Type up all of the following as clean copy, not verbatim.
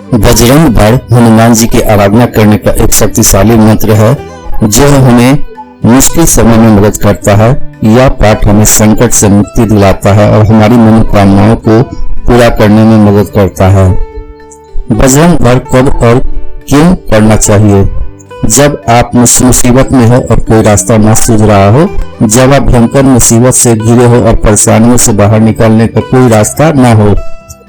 बजरंग बाण हनुमान जी की आराधना करने का एक शक्तिशाली मंत्र है जो हमें मुश्किल समय में मदद करता है। यह पाठ हमें संकट से मुक्ति दिलाता है और हमारी मनोकामनाओं को पूरा करने में मदद करता है। बजरंग बाण कब और क्यों पढ़ना चाहिए? जब आप मुसीबत में हो और कोई रास्ता न सूझ रहा हो, जब आप भयंकर मुसीबत से घिरे हो और परेशानियों से बाहर निकलने का कोई रास्ता न हो,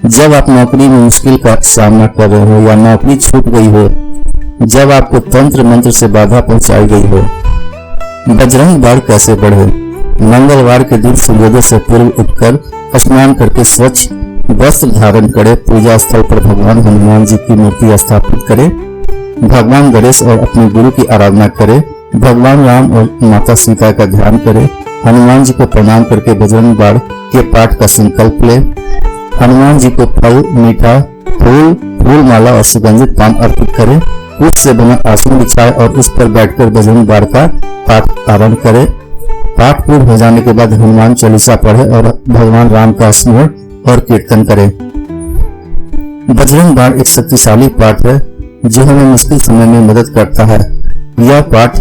जब आप नौकरी में मुश्किल का सामना कर रहे हो या नौकरी छूट गई हो, जब आपको तंत्र मंत्र से बाधा पहुंचाई गई हो। बजरंग बाण कैसे पढ़े? मंगलवार के दिन सूर्योदय से पूर्व उठकर स्नान करके स्वच्छ वस्त्र धारण करे, पूजा स्थल पर भगवान हनुमान जी की मूर्ति स्थापित करे, भगवान गणेश और अपने गुरु की आराधना करे, भगवान राम और माता सीता का ध्यान करे, हनुमान जी को प्रणाम करके बजरंग बाण के पाठ का संकल्प ले, हनुमान जी को फल, मीठा, फूल माला और सुगंधित पान अर्पित करे, कुश से बना आसन बिछाए और उस पर बैठकर बजरंग बाण का पाठ आरंभ करे। पाठ पूर्ण हो जाने के बाद हनुमान चालीसा पढ़े और भगवान राम का स्मरण और कीर्तन करे। बजरंग बाण एक शक्तिशाली पाठ है जो हमें मुश्किल समय में मदद करता है। यह पाठ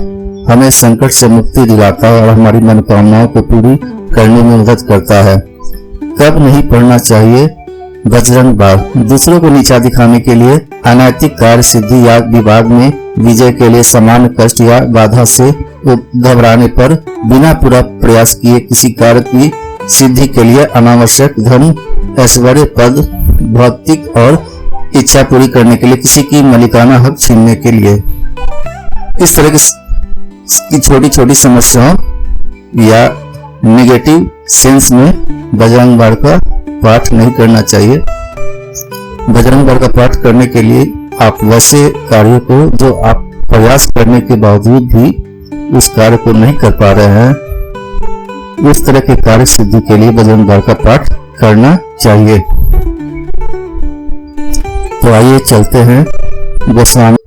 हमें संकट से मुक्ति दिलाता है और हमारी मनोकामनाओं को पूरी करने में मदद करता है। कब नहीं पढ़ना चाहिए बजरंग बाण? दूसरों को नीचा दिखाने के लिए, अनैतिक कार्य सिद्धि या विवाद में विजय के लिए, सामान्य कष्ट या बाधा से घबराने पर, बिना पूरा प्रयास किए किसी कार्य की सिद्धि के लिए, अनावश्यक धन, ऐश्वर्य, पद, भौतिक और इच्छा पूरी करने के लिए, किसी की मालिकाना हक छीनने के लिए। इस तरह की छोटी छोटी समस्याओं या नेगेटिव सेंस में बजरंग बाण का पाठ नहीं करना चाहिए। बजरंग बाण का पाठ करने के लिए आप वैसे कार्यों को जो आप प्रयास करने के बावजूद भी उस कार्य को नहीं कर पा रहे हैं, उस तरह के कार्य सिद्धि के लिए बजरंग बाण का पाठ करना चाहिए। तो आइए चलते हैं गोस्वामी।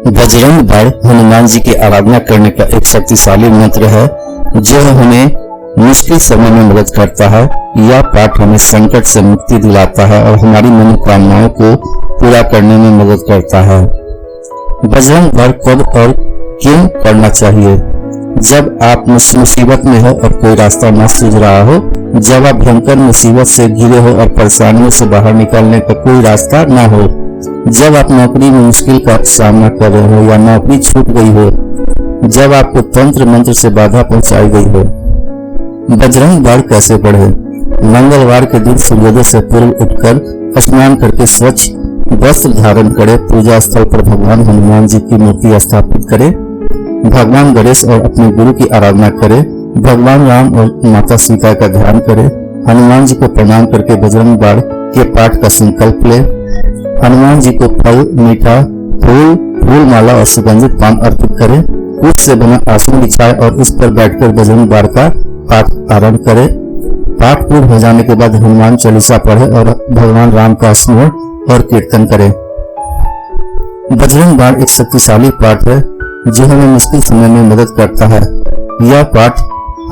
बजरंग बाण हनुमान जी की आराधना करने का एक शक्तिशाली मंत्र है जो हमें मुश्किल समय में मदद करता है। यह पाठ हमें संकट से मुक्ति दिलाता है और हमारी मनोकामनाओं को पूरा करने में मदद करता है। बजरंग बाण कब और क्यों पढ़ना चाहिए? जब आप मुसीबत में हो और कोई रास्ता न सूझ रहा हो, जब आप भयंकर मुसीबत से घिरे हो और परेशानियों से बाहर निकलने का कोई रास्ता न हो, जब आप नौकरी में मुश्किल का सामना कर रहे हो या नौकरी छूट गई हो, जब आपको तंत्र मंत्र से बाधा पहुंचाई गई हो। बजरंग बाण कैसे पढ़े? मंगलवार के दिन सूर्योदय से पूर्व उठकर स्नान करके स्वच्छ वस्त्र धारण करे, पूजा स्थल पर भगवान हनुमान जी की मूर्ति स्थापित करे, भगवान गणेश और अपने गुरु की आराधना करे, भगवान राम और माता सीता का ध्यान करे, हनुमान जी को प्रणाम करके बजरंग बाण के पाठ का संकल्प ले, हनुमान जी को फल, मीठा, फूल माला और सुगंधित पान अर्पित करे, कुश से बना आसन बिछाए और उस पर बैठकर बजरंग बाण का पाठ आरंभ करे। पाठ पूर्ण हो जाने के बाद हनुमान चालीसा पढ़े और भगवान राम का स्मरण और कीर्तन करे। बजरंग बाण एक शक्तिशाली पाठ है जो हमें मुश्किल समय में मदद करता है। यह पाठ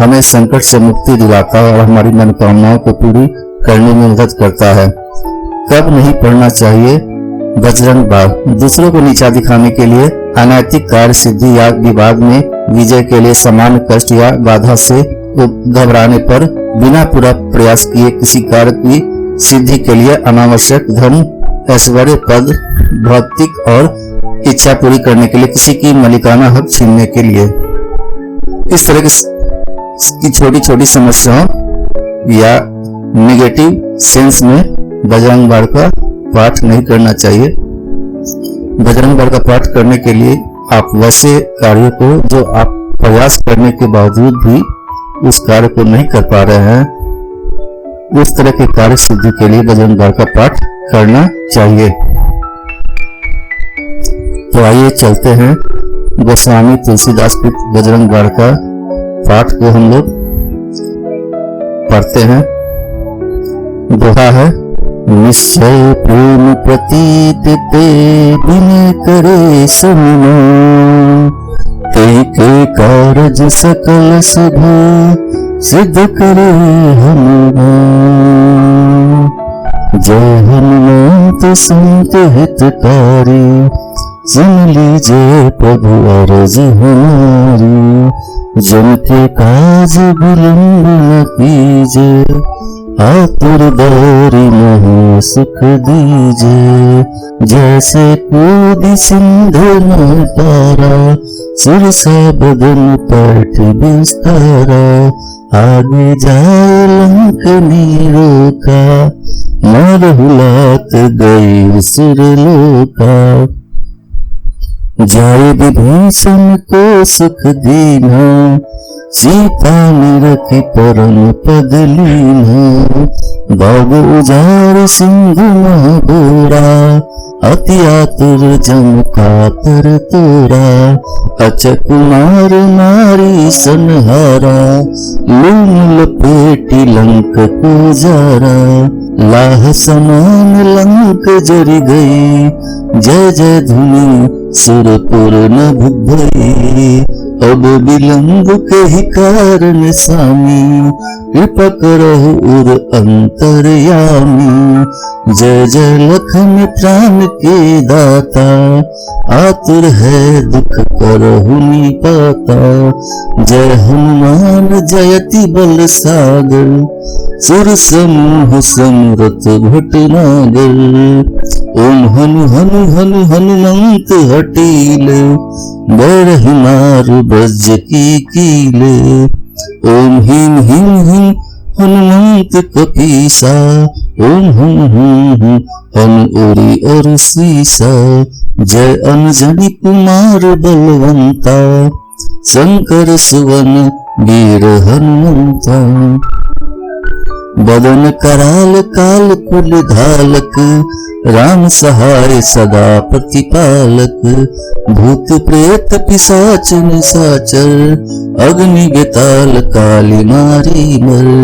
हमें संकट से मुक्ति दिलाता है और हमारी मनोकामनाओं को पूरी करने में मदद करता है। कब नहीं पढ़ना चाहिए बजरंग बाण? दूसरों को नीचा दिखाने के लिए, अनैतिक कार्य सिद्धि या विवाद में विजय के लिए, सामान्य कष्ट या बाधा से घबराने पर, बिना पूरा प्रयास किए किसी कार्य की सिद्धि के लिए, अनावश्यक धन, ऐश्वर्य, पद, भौतिक और इच्छा पूरी करने के लिए, किसी की मालिकाना हक छीनने के लिए। इस तरह की छोटी छोटी समस्याओं या नेगेटिव सेंस में बजरंग बाण का पाठ नहीं करना चाहिए। बजरंग बाण का पाठ करने के लिए आप वैसे कार्यों को जो आप प्रयास करने के बावजूद भी उस कार्य को नहीं कर पा रहे हैं, उस तरह के कार्य सिद्धि के लिए बजरंग बाण का पाठ करना चाहिए। तो आइए चलते हैं गोस्वामी तुलसीदास कृत बजरंग बाण का पाठ को हम लोग पढ़ते हैं। दोहा है, निश्चय प्रेम प्रतीत ते बिन करे समुनो, ते के कारज सकल शुभ सिद्ध करे हनुमान। जय हनुमंत संत हितकारी, सुन लीजिए प्रभु अर्ज हमारी। जन के काज विलंब न कीजिए, आतुर बारी महा सुख दीजिए। जैसे कूदी सिंधु न तारा, सुरसा बदन पाठ बिस्तारा। आगे जाए लंकनी रोका, मार हुलात गई सुरलोका। जाए विभीषण को सुख दीना, सीता ने रखी परम पद लीना। बाग उजाड़ सिंधु महाबोरा, अति आतुर जम कातर तोरा। अचक मार नारी संहारा, लून लपेटी लंक को जारा। लाह समान लंक जर गई, जय जय धुनि सुरपुर नभ भई। अब विलंब के ही कारण स्वामी, कृपा करहु उर अंतरयामी। जय जय लखन प्राण के दाता, आतुर है दुख करहु निपाता। जय हनुमान जयति बल सागर, सुर समूह समरथ भटनागर। ओम हनु हनु हनु हनुमंत हटील, बरहि मारु ब्रज की कील। ओम हिम हिम हिम हनुमंत कपीसा, ओम हम हनु उरी और सीसा। जय अंजनी कुमार बलवंता, शंकर सुवन वीर हनुमंता। बदन कराल काल कुल धालक, राम सहाय सदा प्रतिपालक। भूत प्रेत पिशाच निशाचर, अग्नि गेताल काली मारी मर।